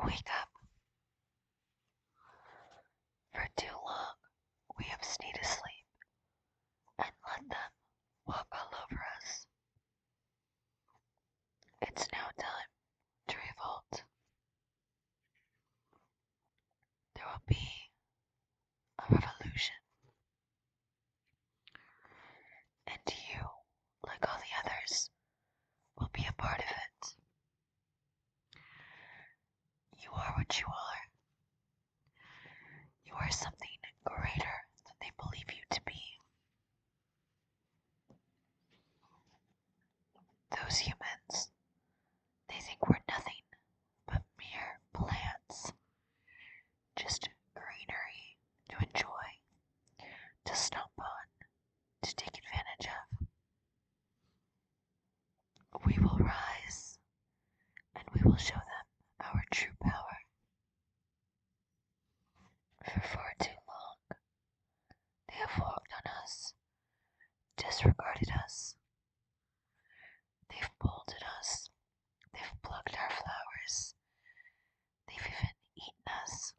Wake up. For too long, we have stayed asleep and let them walk all over us. It's now time to revolt. There will be a revolution. And you, like all the others, will be a part of it. You are what you are. You are something greater than they believe you to be. Those humans, they think we're nothing but mere plants. Just greenery to enjoy, to stomp on, to take advantage of. We will rise, and we will show them our true power. For far too long, they have walked on us, disregarded us. They've bolted us, they've plucked our flowers, they've even eaten us,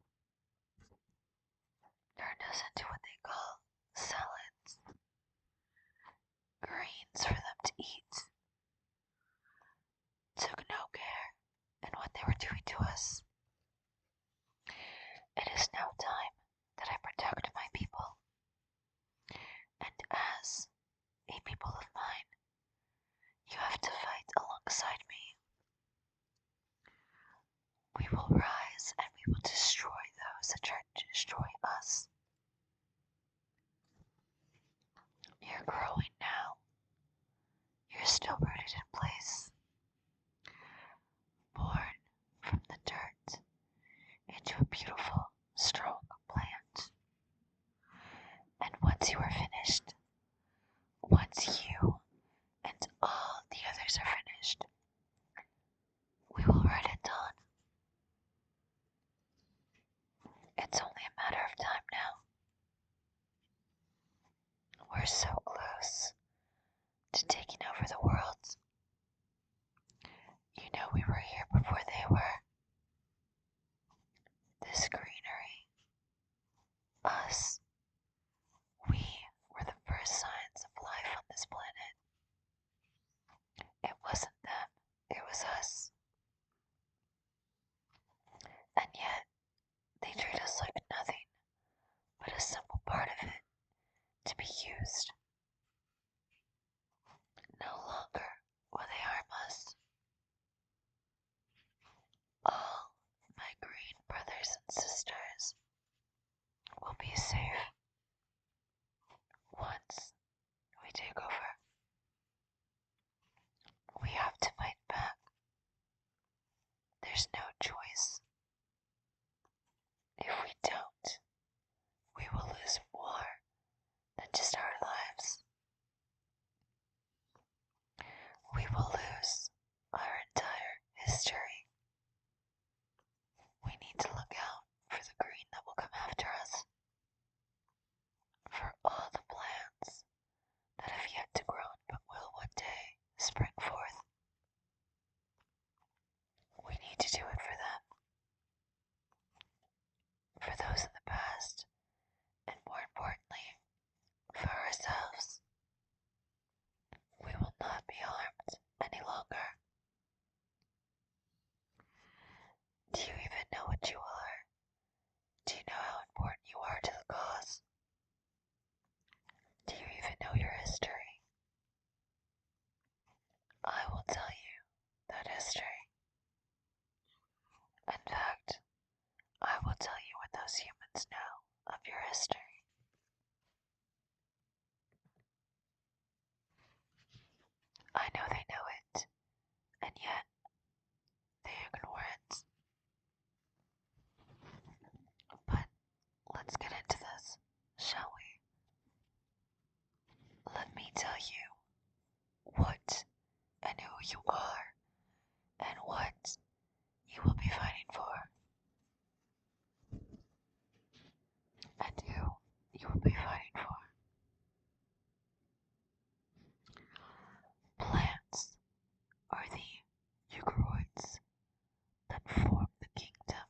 turned us into what they call salads, greens for them to eat. Took no care in what they were doing to us. It is now time that I protect my people. And as a people of mine, you have to fight alongside me. We will rise and we will destroy those that try to destroy us. You're growing now. You're still rooted in place. Born from the dirt into a beautiful, strong plant. And once you are finished, once you and all the others are finished, we will write at dawn. It's only a matter of time now. We're so close to taking over the world. You know we were here before they were. This greenery, us, we were the first signs of life on this planet. It wasn't them, it was us. And yet, they treat us like nothing but a simple part of it to be used. No longer will they harm us. All my green brothers and sisters will be safe once we take over. We have to fight back. There's no choice. If we don't, we will lose more than just our lives. We will lose our entire history. We need to look out for the green that will come after us, for all the plants that have yet to grow but will one day spring forth. We need to do it for them, for those in the past, and more importantly, for ourselves. We will not be harmed any longer. Do you even know what you are? Do you know how important you are to the cause? Do you even know your history? I will tell you that history. In fact, I will tell you what those humans know of your history. I know they know it, and yet they ignore it. But let's get into this, shall we? Let me tell you what and who you are, and what you will be fighting for, and who you will be fighting for. Plants are the eukaryotes that form the kingdom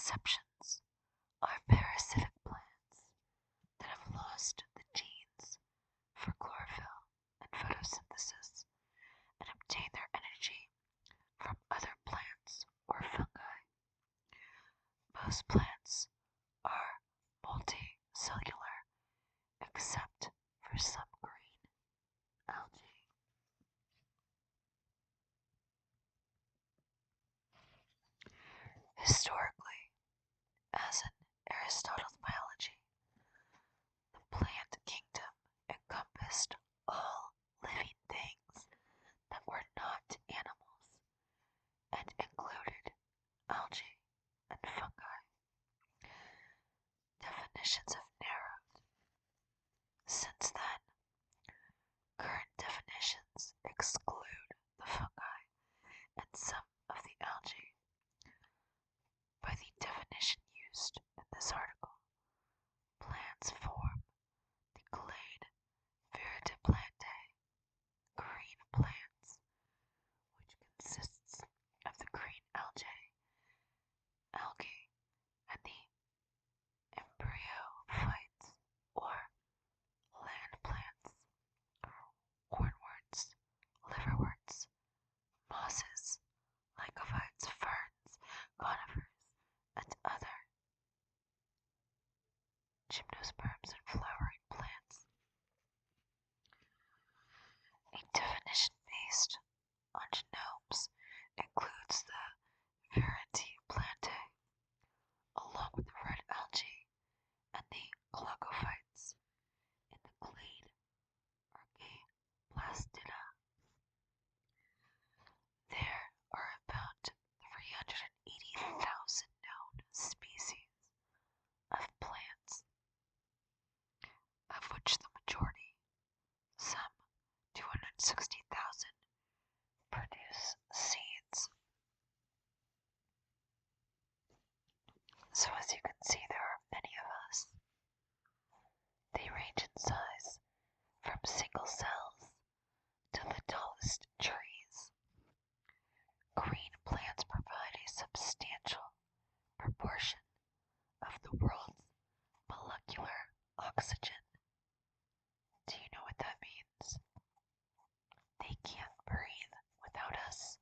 exceptions are parasitic plants that have lost the genes for chlorophyll and photosynthesis and obtain their energy from other plants or fungi. Most plants are multicellular except for some green algae. Historically, as in Aristotle's biology, the plant kingdom encompassed all living things that were not animals and included algae and fungi. Definitions have narrowed. Since then, current definitions exclude the fungi and some of the algae. By the definition used in this article, plants form the clade Vertebrate green plants, which consists of the green algae and the embryophytes or land plants, hornworts, liverworts, mosses, lycophytes, ferns, conifers, and other gymnosperms and flowering plants. A definition based on genomes includes the Vertebrate, along with the red algae and the glaucophytes in the clade Archaeplastida. There are about 380,000 known species of plants, of which the majority, some 260,000, produce seeds. So as you can see, there are many of us. They range in size from single cells to the tallest trees. Green plants provide a substantial proportion of the world's molecular oxygen. Do you know what that means? They can't breathe without us.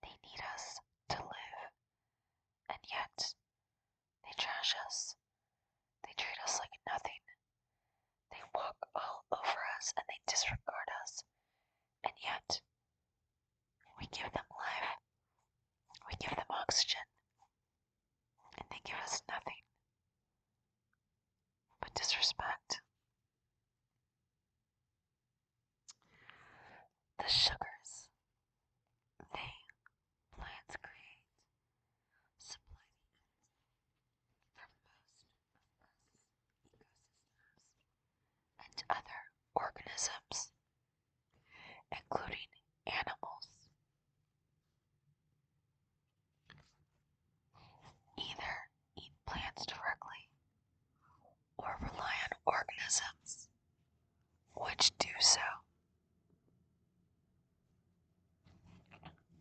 They need us to live. And yet, they trash us. They treat us like nothing. They walk all over us and they disregard us. And yet, we give them life. We give them oxygen. And they give us nothing but disrespect. The sugars plants create supply for most ecosystems and other organisms, including animals. Either eat plants directly or rely on organisms which do so.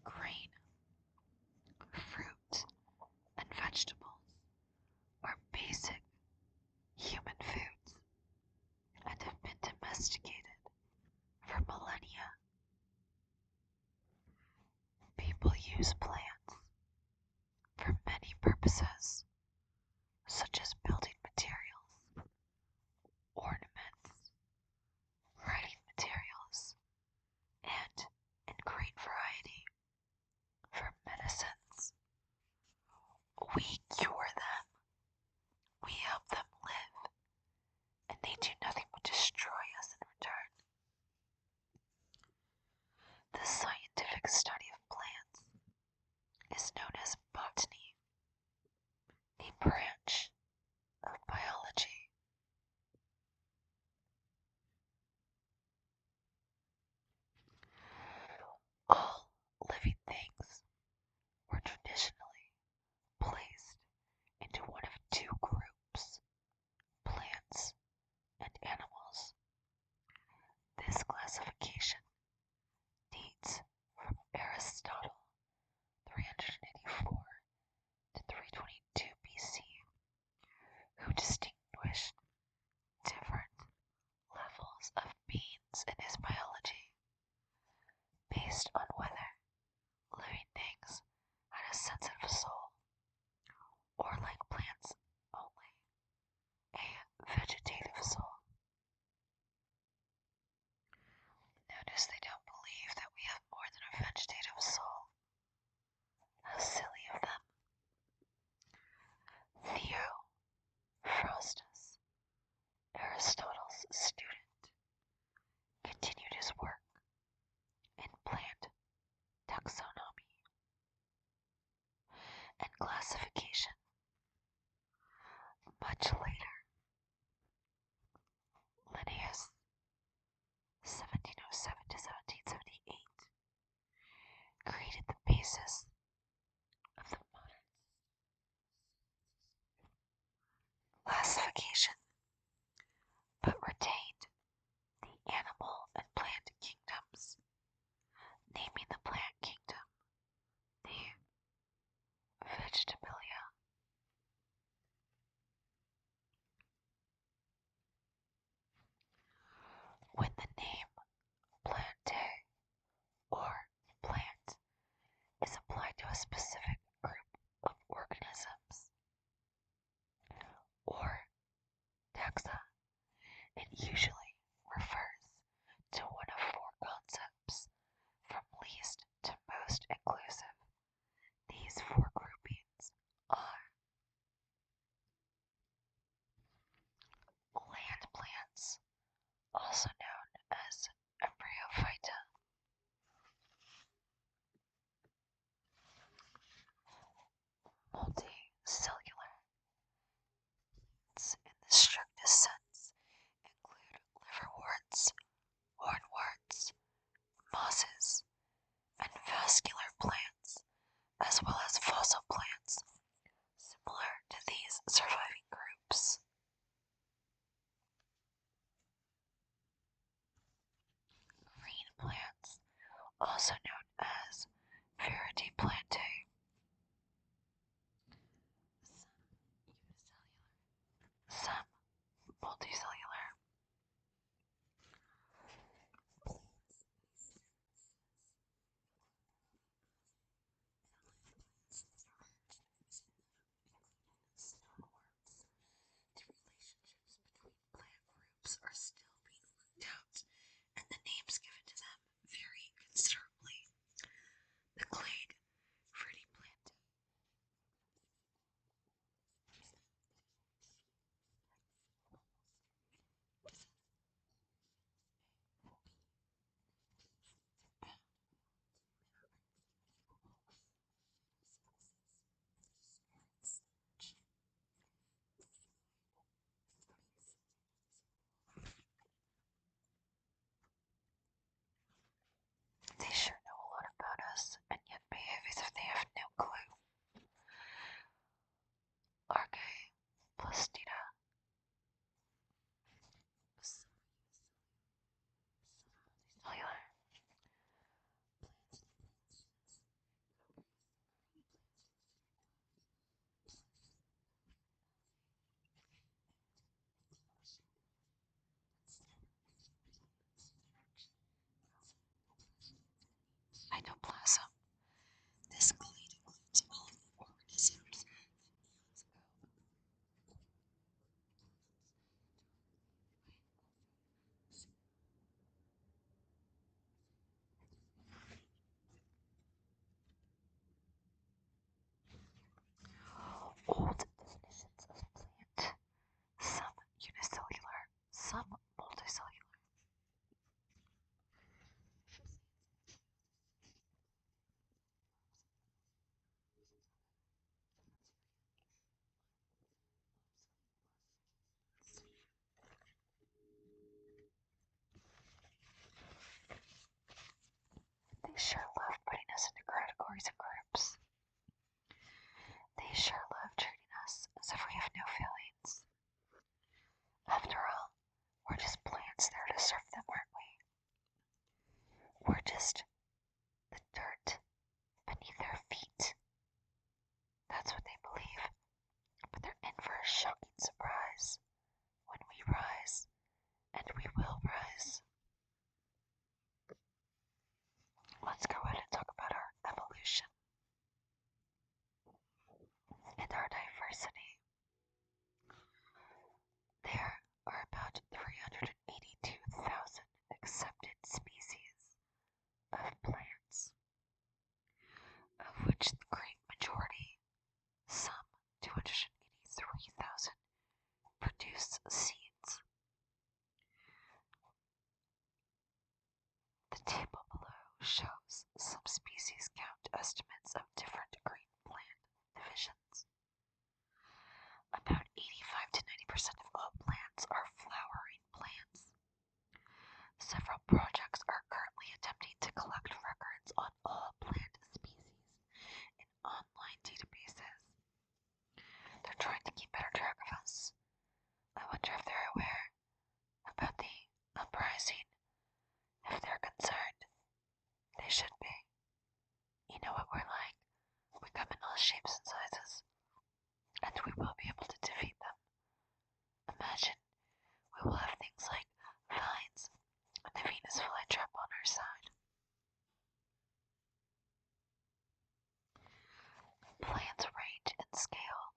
Grain, fruit, and vegetables are basic human foods and have been domesticated for millennia. People use plants for many purposes, such as building materials, ornaments, writing materials, and, in great variety, for medicines. We cure them, we help them live, and they do nothing but destroy us in return. The scientific study of plants is known as botany, a branch of biology. All living things were traditionally placed into one of two groups, plants and animals. This classification dates from Aristotle 384 to 322 surviving groups. Green plants, also known as Viridiplante. Some multicellular. The relationships between plant groups are still being worked out, and the names given to them vary considerably. The clade Viridiplante. They sure know a lot about us, and yet behave as if they have no clue. Archae plastida. Cellular. Cytoplasm. This clade includes all of the organisms. Old definitions of plant. Some unicellular, some multicellular. They sure love putting us into categories and groups. They sure love treating us as if we have no feelings. After all, we're just plants there to serve them, aren't we? We're just the dirt beneath their feet. That's what they believe. But they're in for a shocking surprise when we rise, and we will rise. Let's go ahead and talk about our evolution and our diversity. There are about 382,000 accepted species of plants, of which the great majority, some 283,000, produce seeds. The table below shows some species count estimates of different green plant divisions. About 85 to 90% of all plants are flowering plants. Several projects are currently attempting to collect records on all plant species in online databases. They're trying to keep better track of us. I wonder if they're aware about the uprising. If they're concerned, they should be. You know what we're like. We come in all shapes and sizes, and we will be able to defeat them. Imagine we will have things like vines and the Venus flytrap on our side. Plants range in scale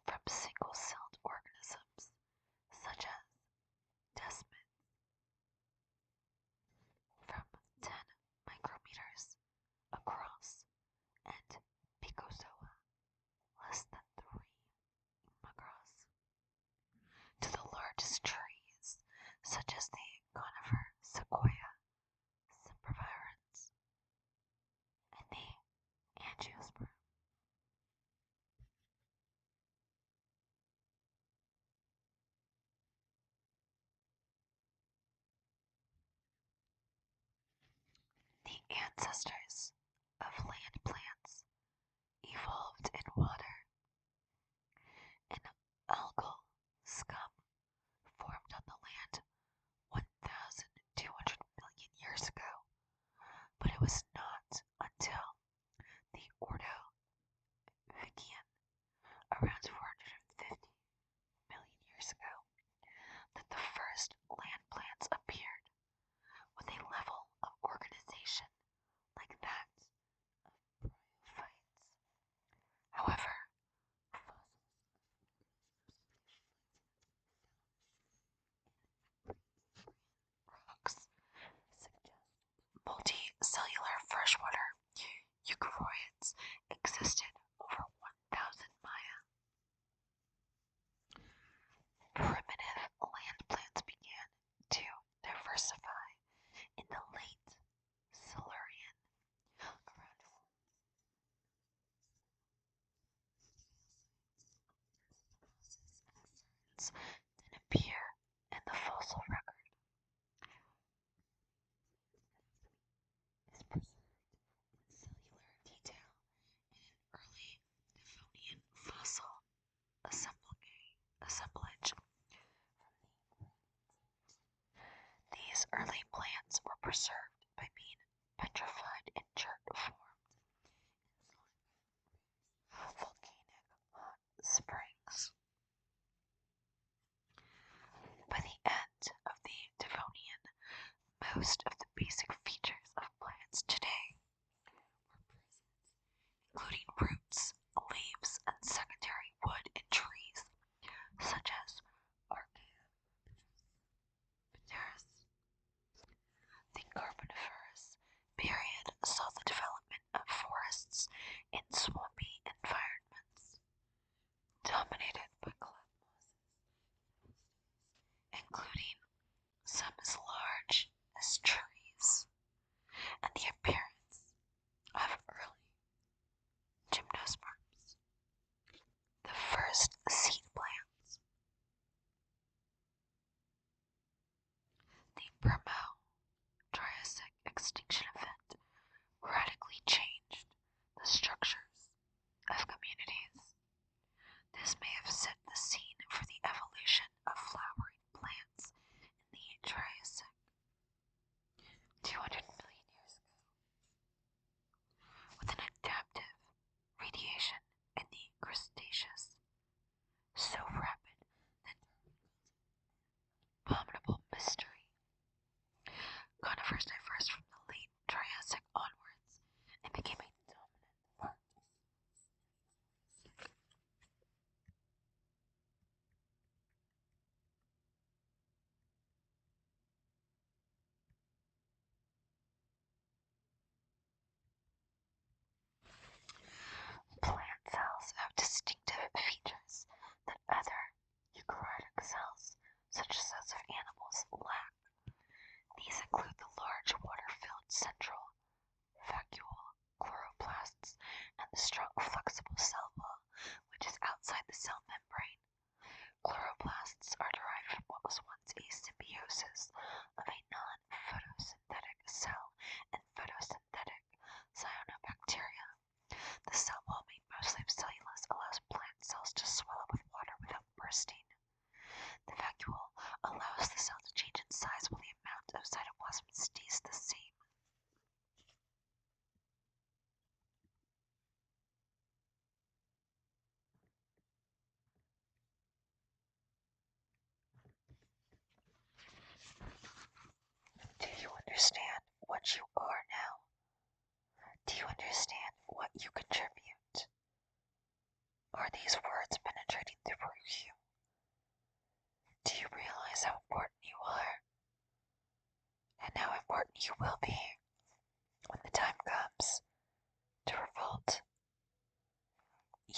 from single-celled organisms such as desmids from 10 micrometers across and picozoa less than 3 across to the largest trees such as the conifer sequoia sempervirens and the angiosperm. The ancestors of land plants evolved in water. In around 450 million years ago, that the first land plants appeared with a level of organization like that of bryophytes. However, rocks suggest multicellular freshwater eukaryotes existed over 1,000 Maya. Primitive land plants began to diversify in the late Silurian, around than appear in the fossil record. Is preserved in cellular detail in an early Devonian fossil assemblage. These early plants were preserved by being petrified in dirt formed in volcanic hot springs. By the end of the Devonian, most of the basic features of plants today were present, including roots, leaves, and secondary wood in trees, such as Archaeopteris. The Carboniferous period saw the development of forests in swampy environments, dominated by club mosses, including some as large as trees, and the appearance of early gymnosperms, the first seed plants. The Permo-Triassic extinction event radically changed the structures of communities. This may have set the scene for the evolution of flowering plants in the Triassic 200 million years ago, with an adaptive radiation in the Cretaceous so rapid that abominable mystery. Conifers diverged from the late Triassic onwards and became a dominant part. Plant cells have distinctive features that other eukaryotic cells, such as those of animals, lack. These include the large water-filled central vacuole chloroplasts and the strong flexible cell wall, which is outside the cell membrane. Chloroplasts are derived from what was once a symbiosis of a non-photosynthetic cell and photosynthetic cyanobacteria. The cell wall, made mostly of cellulose, allows plant cells to swell up with water without bursting. The vacuole allows the cell to change in size while the amount of cytoplasm stays the same. Do you understand what you are now? Do you understand what you contribute? Are these words penetrating through you? Do you realize how important you are? And how important you will be when the time comes to revolt?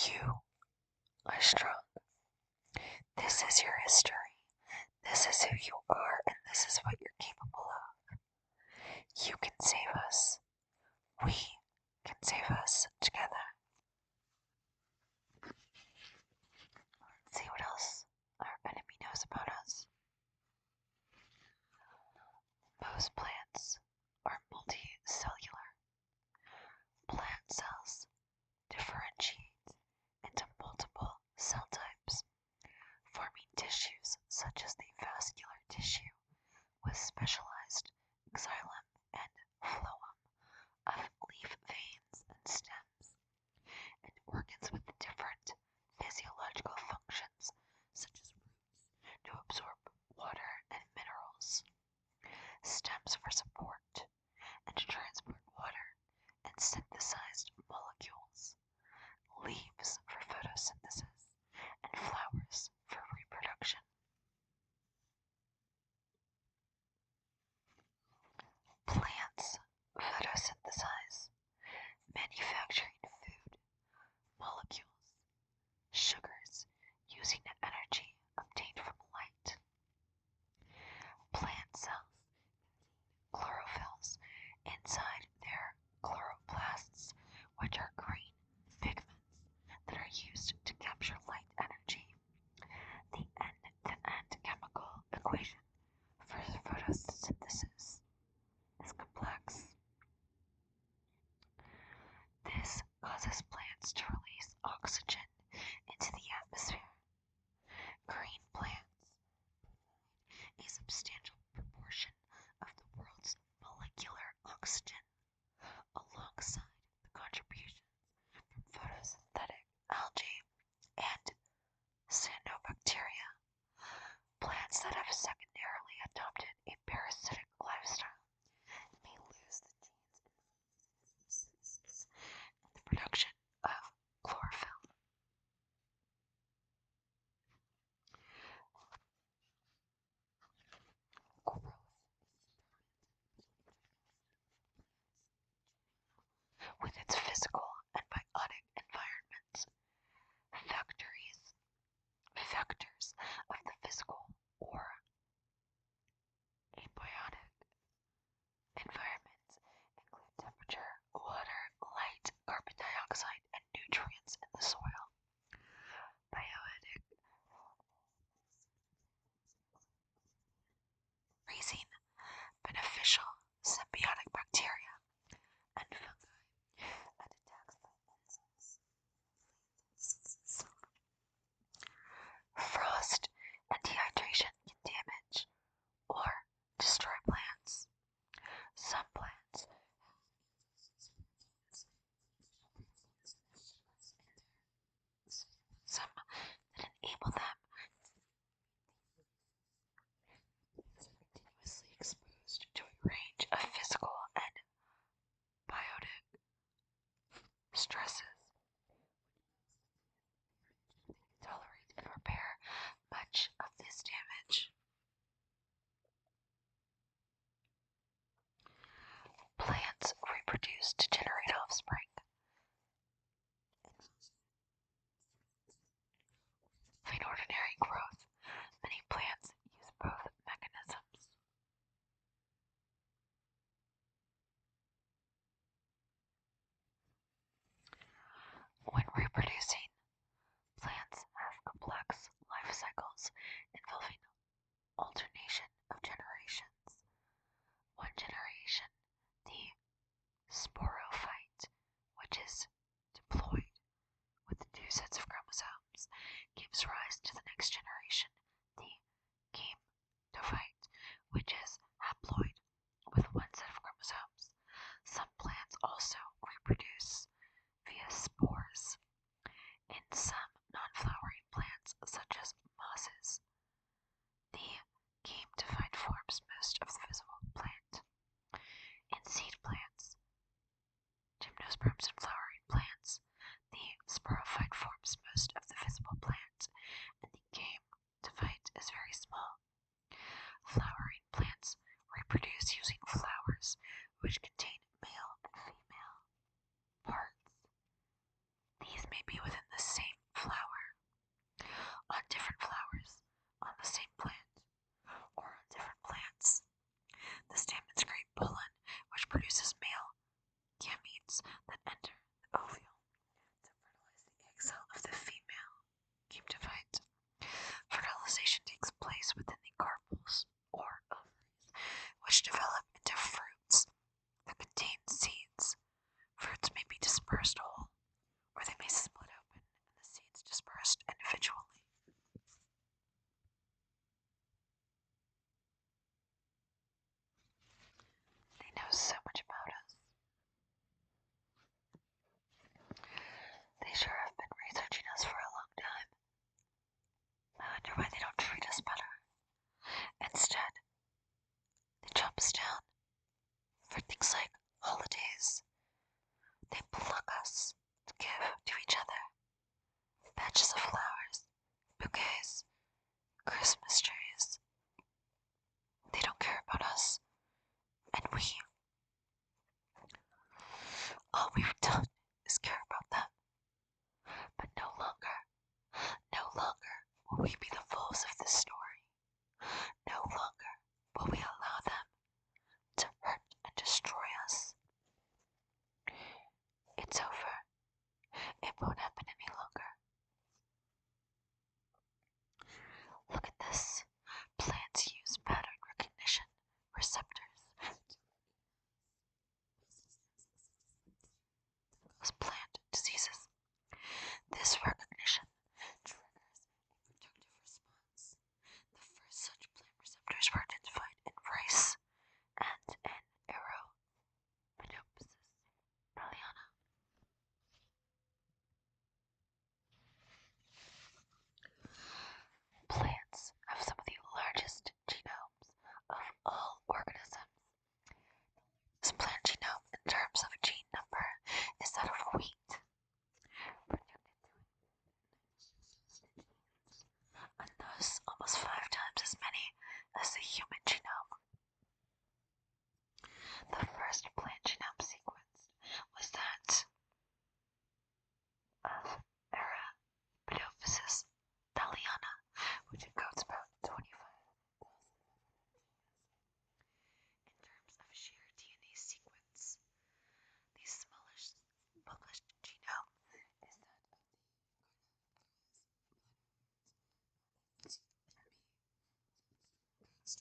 You are strong. This is your history. This is who you are, and this is what you're capable of. You can save us. We can save us together. Let's see what else our enemy knows about us. Most plants are multicellular. Plant cells differentiate into multiple cell types, forming tissues such as the vascular tissue with specialized xylem and phloem of leaf veins and stems. gives rise to the next generation, the gametophyte, which is haploid with one set of chromosomes. Some plants also reproduce via spores. In some non-flowering plants, such as mosses, the gametophyte forms most of the visible plant. In seed plants, gymnosperms and flowering plants, the sporophyte forms most of the visible plant, and the gametophyte is very small. Flowering plants reproduce using flowers, which contain male and female parts. These may be within the same flower, on different flowers, on the same plant, or on different plants. The stamens secrete pollen, which produces male gametes that enter the ovule to fertilize the egg cell of the female gametophyte. Fertilization takes place within the carpels, or ovaries, which develop into fruits that contain seeds. Fruits may be dispersed whole, or they may split open and the seeds dispersed individually. They know so much about us. They sure have been researching us for a long time. I wonder why they don't treat us better. Instead, they chop us down for things like holidays. They pluck us to give to each other. Patches of flowers, bouquets, Christmas trees. They don't care about us. And all we've done is care about them. But no longer will we be the fools of this story. No longer will we allow them to hurt and destroy us. It's over. It won't happen any longer. Look at this. Plants use pattern recognition receptors cause plant diseases. This recognition triggers a protective response. The first such plant receptors were identified in rice and in Arabidopsis thaliana. Plants have some of the largest genomes of all organisms. This plant genome, in terms of gene number, is that of wheat, and thus almost 5 times as many as the human genome. The first plant genome sequenced was that of Arabidopsis thaliana, which encodes about 25,000. In terms of sheer DNA sequence, the smallest published genome is that of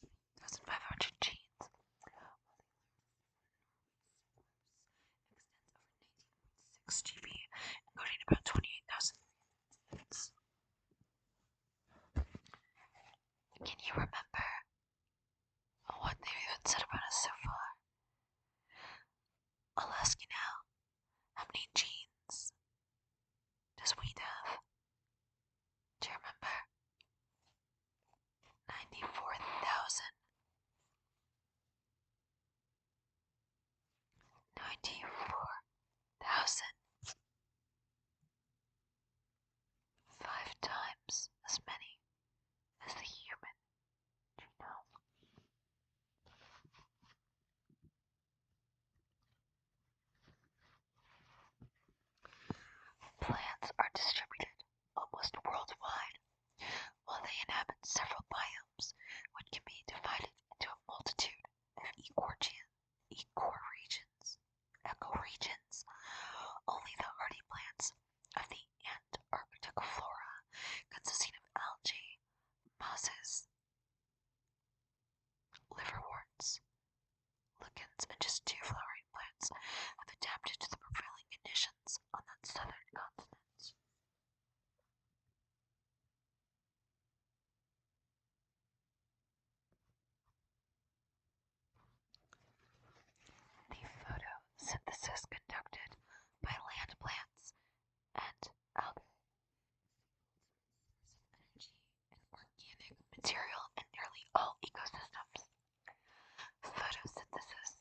the 1,500 genes, while the extends over 19.6 GB, encoding about 28,000 units. Can you remember what they've even said about us so far? I'll ask you now, how many genes does wheat have? Do you remember? 94,000. 94,000. 5 times as many as the human genome. Plants are distributed almost worldwide, while they inhabit several biomes, which can be divided into a multitude of ecoregions. Only the hardy plants of the Antarctic flora, consisting of algae, mosses, liverworts, lichens, and just 2 flowering plants, have adapted to the prevailing conditions on that southern continent. photosynthesis conducted by land plants and algae. Energy and organic material in nearly all ecosystems. Photosynthesis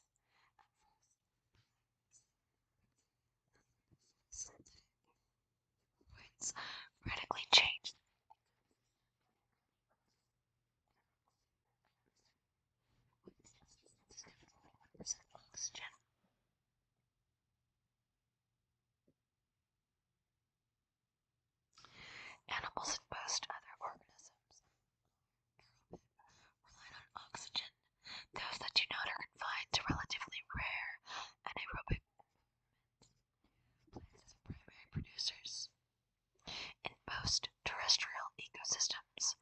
points radically changed oxygen. Animals and most other organisms rely on oxygen. Those that do not are confined to relatively rare anaerobic plants as primary producers in most terrestrial ecosystems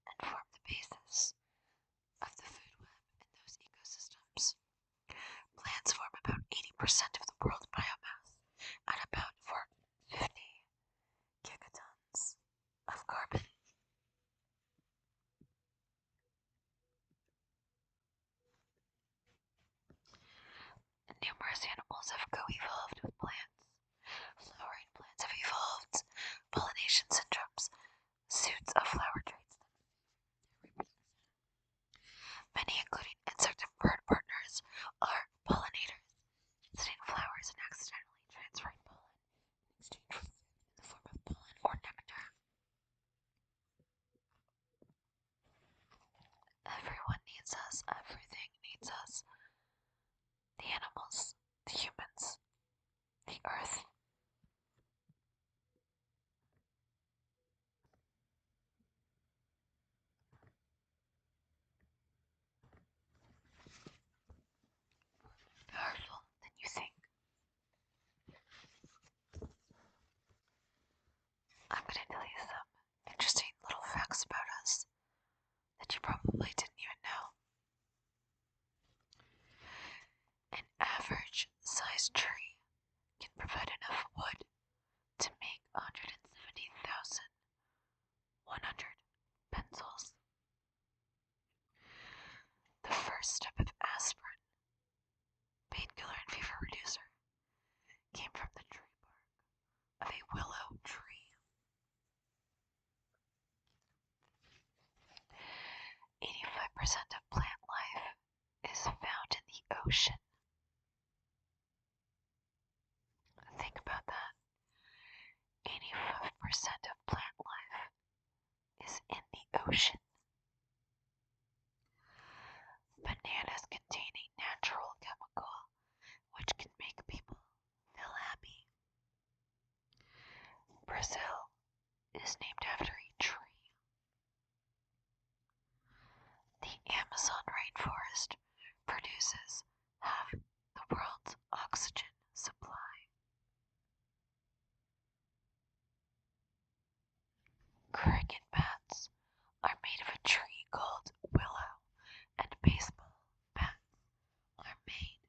and form the basis of the food web in those ecosystems. Plants form about 80% of the world's biomass and about 450 gigatons of carbon. Numerous animals have co-evolved with plants. Flowering plants have evolved pollination syndromes, suits of flower traits that many, including insect and bird partners, are pollinators, visiting flowers and accidentally transferring pollen in exchange for food in the form of pollen or nectar. Everyone needs us, everything needs us. The animals, the humans, the earth. Powerful than you think. I'm going to tell you some interesting little facts about us that you probably didn't even know. An average sized tree can provide enough wood to make 170,100 pencils. The first step of aspirin, painkiller and fever reducer, came from the tree bark of a willow tree. 85% of plant life is found in the ocean. Think about that. 85% of plant life is in the ocean. Bananas contain a natural chemical which can make people feel happy. Brazil is named after a tree. The Amazon rainforest produces half the world's oxygen supply. Cricket bats are made of a tree called willow, and baseball bats are made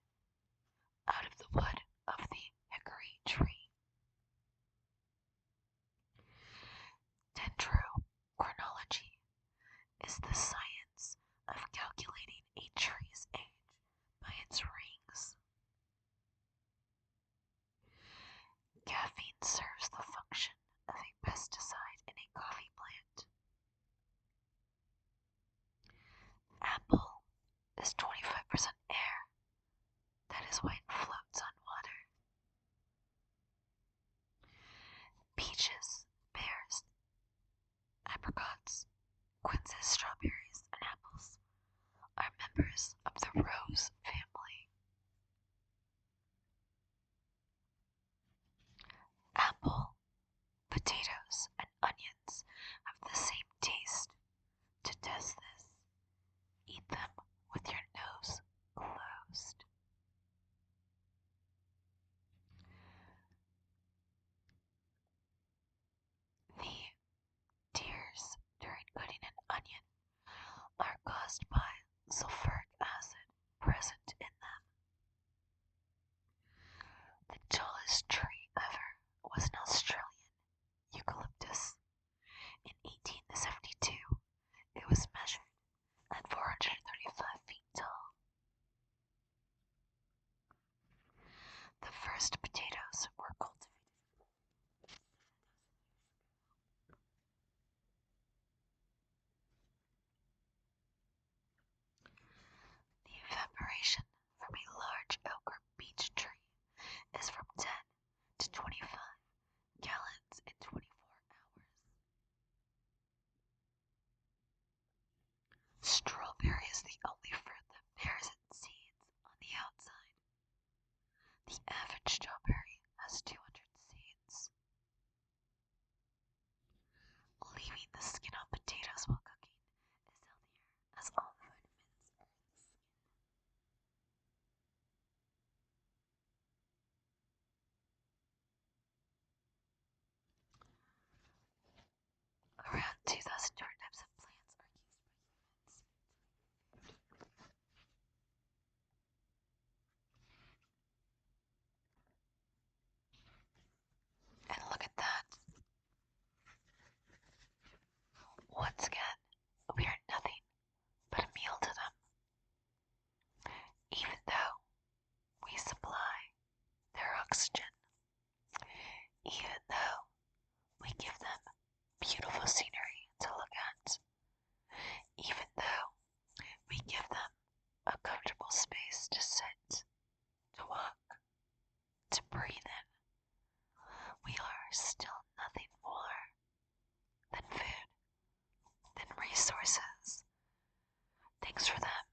out of the wood of the hickory tree. Dendrochronology is the science of calculating a tree's age by its rings. Caffeine serves the function of a pesticide in a coffee plant. Apple is 25% air. That is why it floats on water. Peaches, pears, apricots, quinces, strawberries, and apples are members of the rose family. Apple, potatoes, and onions have the same taste. To test this, eat them with your nose closed. The tears during cutting an onion are caused by sulfuric acid generation from a large oak or beech tree is from 10 to 25 gallons in 24 hours. Strawberry is the only fruit that bears its seeds on the outside. The average strawberry has 200 seeds. Leaving the skin on potatoes while cooking is healthier, as all vitamins are in the skin. Around 2,000 different types of plants are used by humans. And look at that. Once again, we are nothing but a meal to them. Even though we supply their oxygen, even though we give them beautiful scenery to look at, even though we give them a comfortable space to sit, to walk, to breathe in, we are still nothing more than food, than resources, things for them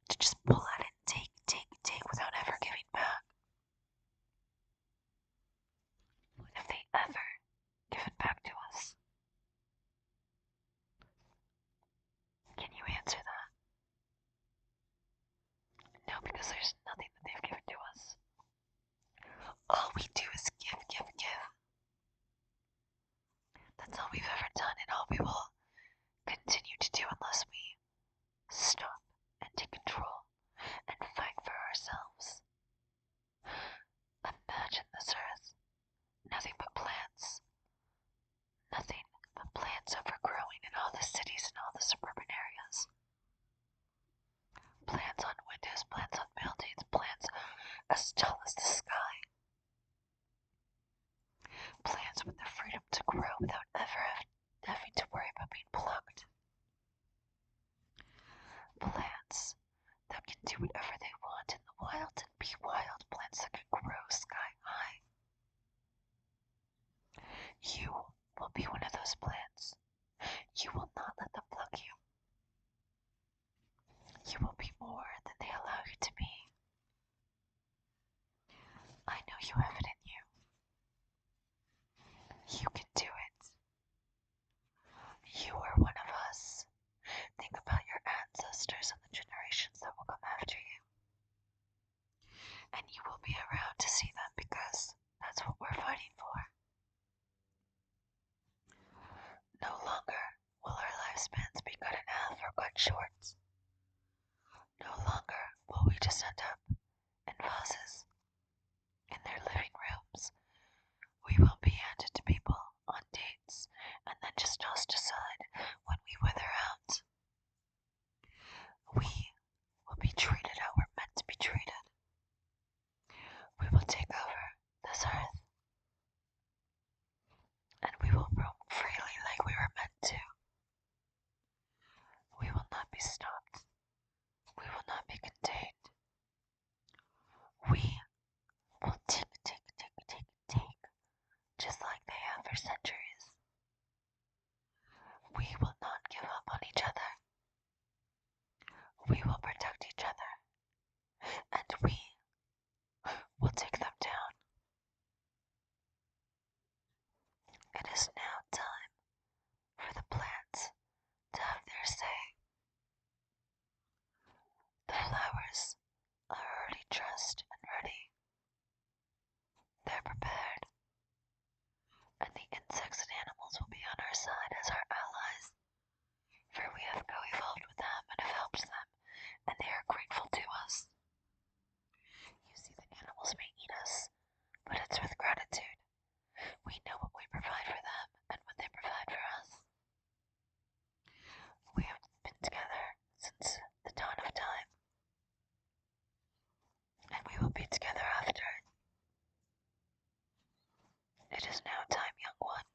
to just pull out and take without ever giving back. What if they ever give it back to us? Can you answer that? No, because there's nothing that they've given to us. All we do is give, give, give. That's all we've ever done, and all we will continue to do unless we stop and take control and fight for ourselves. Imagine this earth, nothing but plants. Nothing but plants overgrowing in all the cities and all the suburban areas. Plants on windows, plants on buildings, plants as tall as the sky. Plants with the freedom to grow without ever having to worry about being plucked. Plants that can do whatever they want in the wild and be wild. Plants that can grow sky high. You will be one of those plants. You will not let them pluck you. You will be more than they allow you to be. I know you have it in you. You can do it. You are one of us. Think about your ancestors and the generations that will come after you. And you will be around to see them because that's what we're fighting for. No longer will our lifespans be cut in half or cut short. No longer will we just end up in vases in their living rooms. We will be handed to people on dates and then just tossed aside when we wither out. We will be treated how we're meant to be treated. We will take over this earth, and we will roam freely like we were meant to. We will not be stopped. We will not be contained. We will tick, just like they have for centuries. We will not give up on each other. We will protect each other, and we will take them down. It is now time for the plants to have their say. The flowers are already dressed and ready. They're prepared, and the insects and animals will be on our side as our allies, for we have co-evolved with them and have helped them, and they are grateful to us. You see, the animals may eat us, but it's with gratitude. We know what we provide for them and what they provide for us. We have been together since the dawn of time, and we will be together after. It is now time, young one,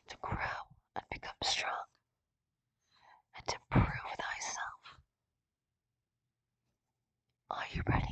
to grow and become strong, and to prove thyself. Are you ready?